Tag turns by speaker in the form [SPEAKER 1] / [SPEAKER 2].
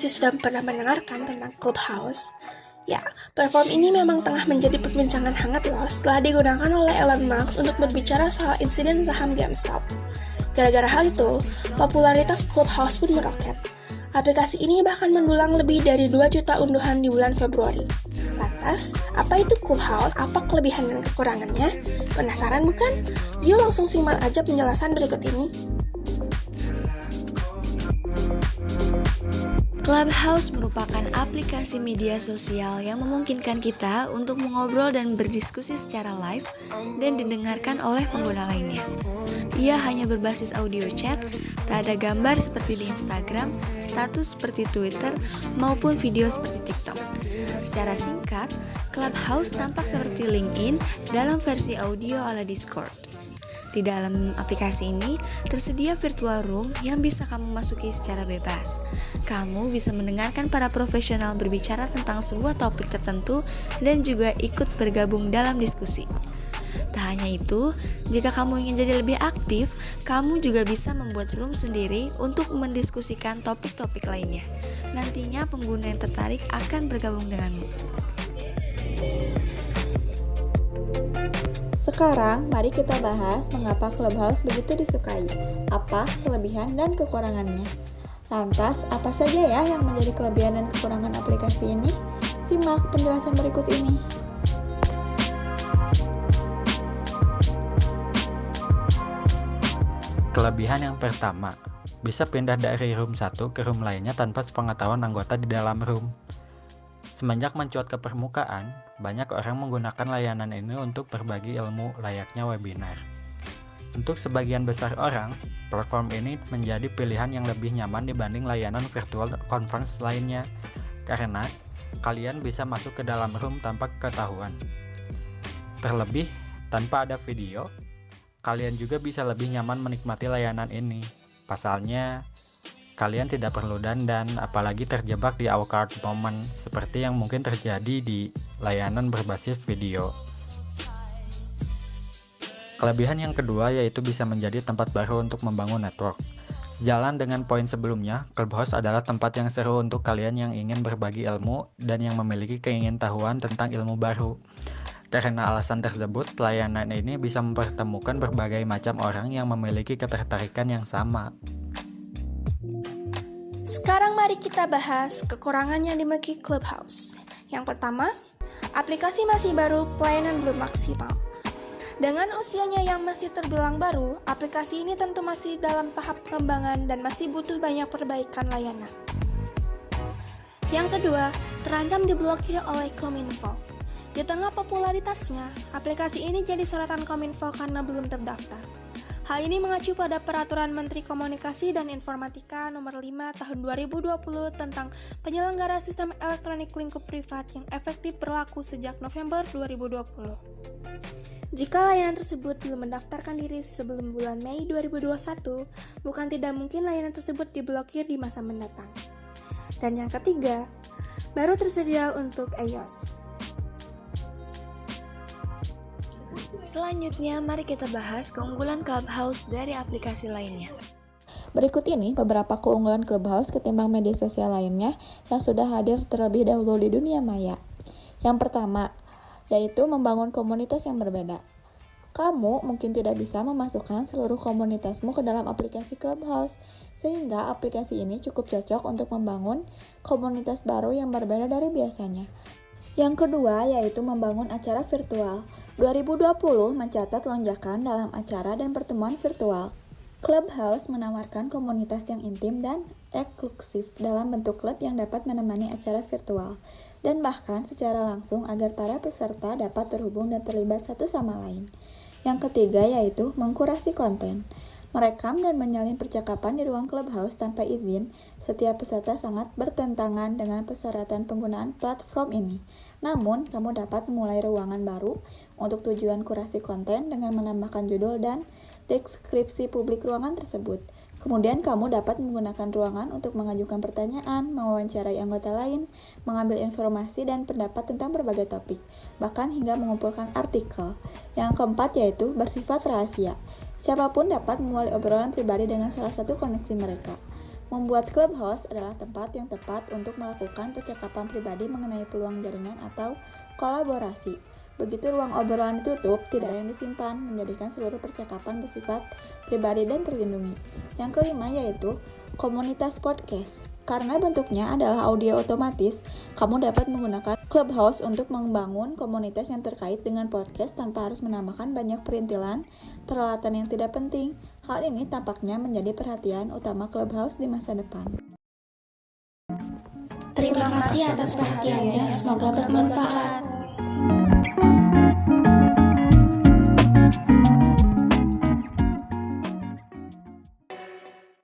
[SPEAKER 1] pasti sudah pernah mendengarkan tentang Clubhouse. Ya, platform ini memang tengah menjadi perbincangan hangat loh setelah digunakan oleh Elon Musk untuk berbicara soal insiden saham GameStop. Gara-gara hal itu, popularitas Clubhouse pun meroket. Aplikasi ini bahkan mendulang lebih dari 2 juta unduhan di bulan Februari. Lantas, apa itu Clubhouse? Apa kelebihan dan kekurangannya? Penasaran bukan? Yuk langsung simak aja penjelasan berikut ini.
[SPEAKER 2] Clubhouse merupakan aplikasi media sosial yang memungkinkan kita untuk mengobrol dan berdiskusi secara live dan didengarkan oleh pengguna lainnya. Ia hanya berbasis audio chat, tak ada gambar seperti di Instagram, status seperti Twitter, maupun video seperti TikTok. Secara singkat, Clubhouse tampak seperti LinkedIn dalam versi audio ala Discord. Di dalam aplikasi ini, tersedia virtual room yang bisa kamu masuki secara bebas. Kamu bisa mendengarkan para profesional berbicara tentang sebuah topik tertentu dan juga ikut bergabung dalam diskusi. Tak hanya itu, jika kamu ingin jadi lebih aktif, kamu juga bisa membuat room sendiri untuk mendiskusikan topik-topik lainnya. Nantinya pengguna yang tertarik akan bergabung denganmu.
[SPEAKER 3] Sekarang, mari kita bahas mengapa Clubhouse begitu disukai, apa kelebihan dan kekurangannya. Lantas, apa saja ya yang menjadi kelebihan dan kekurangan aplikasi ini? Simak penjelasan berikut ini.
[SPEAKER 4] Kelebihan yang pertama, bisa pindah dari room satu ke room lainnya tanpa sepengetahuan anggota di dalam room. Semenjak mencuat ke permukaan, banyak orang menggunakan layanan ini untuk berbagi ilmu layaknya webinar. Untuk sebagian besar orang, platform ini menjadi pilihan yang lebih nyaman dibanding layanan virtual conference lainnya, karena kalian bisa masuk ke dalam room tanpa ketahuan. Terlebih, tanpa ada video, kalian juga bisa lebih nyaman menikmati layanan ini. Pasalnya, kalian tidak perlu dandan, apalagi terjebak di awkward moment seperti yang mungkin terjadi di layanan berbasis video. Kelebihan yang kedua yaitu bisa menjadi tempat baru untuk membangun network. Sejalan dengan poin sebelumnya, Clubhouse adalah tempat yang seru untuk kalian yang ingin berbagi ilmu dan yang memiliki keingintahuan tentang ilmu baru. Karena alasan tersebut, layanan ini bisa mempertemukan berbagai macam orang yang memiliki ketertarikan yang sama.
[SPEAKER 1] Sekarang mari kita bahas kekurangan yang dimiliki Clubhouse. Yang pertama, aplikasi masih baru, pelayanan belum maksimal. Dengan usianya yang masih terbilang baru, aplikasi ini tentu masih dalam tahap pengembangan dan masih butuh banyak perbaikan layanan. Yang kedua, terancam diblokir oleh Kominfo. Di tengah popularitasnya, aplikasi ini jadi sorotan Kominfo karena belum terdaftar. Hal ini mengacu pada Peraturan Menteri Komunikasi dan Informatika Nomor 5 Tahun 2020 tentang penyelenggara sistem elektronik lingkup privat yang efektif berlaku sejak November 2020. Jika layanan tersebut belum mendaftarkan diri sebelum bulan Mei 2021, bukan tidak mungkin layanan tersebut diblokir di masa mendatang. Dan yang ketiga, baru tersedia untuk iOS.
[SPEAKER 2] Selanjutnya, mari kita bahas keunggulan Clubhouse dari aplikasi lainnya.
[SPEAKER 3] Berikut ini beberapa keunggulan Clubhouse ketimbang media sosial lainnya yang sudah hadir terlebih dahulu di dunia maya. Yang pertama, yaitu membangun komunitas yang berbeda. Kamu mungkin tidak bisa memasukkan seluruh komunitasmu ke dalam aplikasi Clubhouse, sehingga aplikasi ini cukup cocok untuk membangun komunitas baru yang berbeda dari biasanya. Yang kedua, yaitu membangun acara virtual. 2020 mencatat lonjakan dalam acara dan pertemuan virtual. Clubhouse menawarkan komunitas yang intim dan eksklusif dalam bentuk klub yang dapat menemani acara virtual, dan bahkan secara langsung agar para peserta dapat terhubung dan terlibat satu sama lain. Yang ketiga, yaitu mengkurasi konten. Merekam dan menyalin percakapan di ruang Clubhouse tanpa izin, setiap peserta sangat bertentangan dengan persyaratan penggunaan platform ini. Namun, kamu dapat memulai ruangan baru untuk tujuan kurasi konten dengan menambahkan judul dan deskripsi publik ruangan tersebut. Kemudian, kamu dapat menggunakan ruangan untuk mengajukan pertanyaan, mewawancarai anggota lain, mengambil informasi dan pendapat tentang berbagai topik, bahkan hingga mengumpulkan artikel. Yang keempat, yaitu bersifat rahasia. Siapapun dapat memulai obrolan pribadi dengan salah satu koneksi mereka. Membuat Clubhouse adalah tempat yang tepat untuk melakukan percakapan pribadi mengenai peluang jaringan atau kolaborasi. Begitu ruang obrolan ditutup, tidak ada yang disimpan, menjadikan seluruh percakapan bersifat pribadi dan terlindungi. Yang kelima yaitu komunitas podcast. Karena bentuknya adalah audio otomatis, kamu dapat menggunakan Clubhouse untuk membangun komunitas yang terkait dengan podcast tanpa harus menambahkan banyak perintilan, peralatan yang tidak penting. Hal ini tampaknya menjadi perhatian utama Clubhouse di masa depan.
[SPEAKER 1] Terima kasih atas perhatiannya, semoga bermanfaat.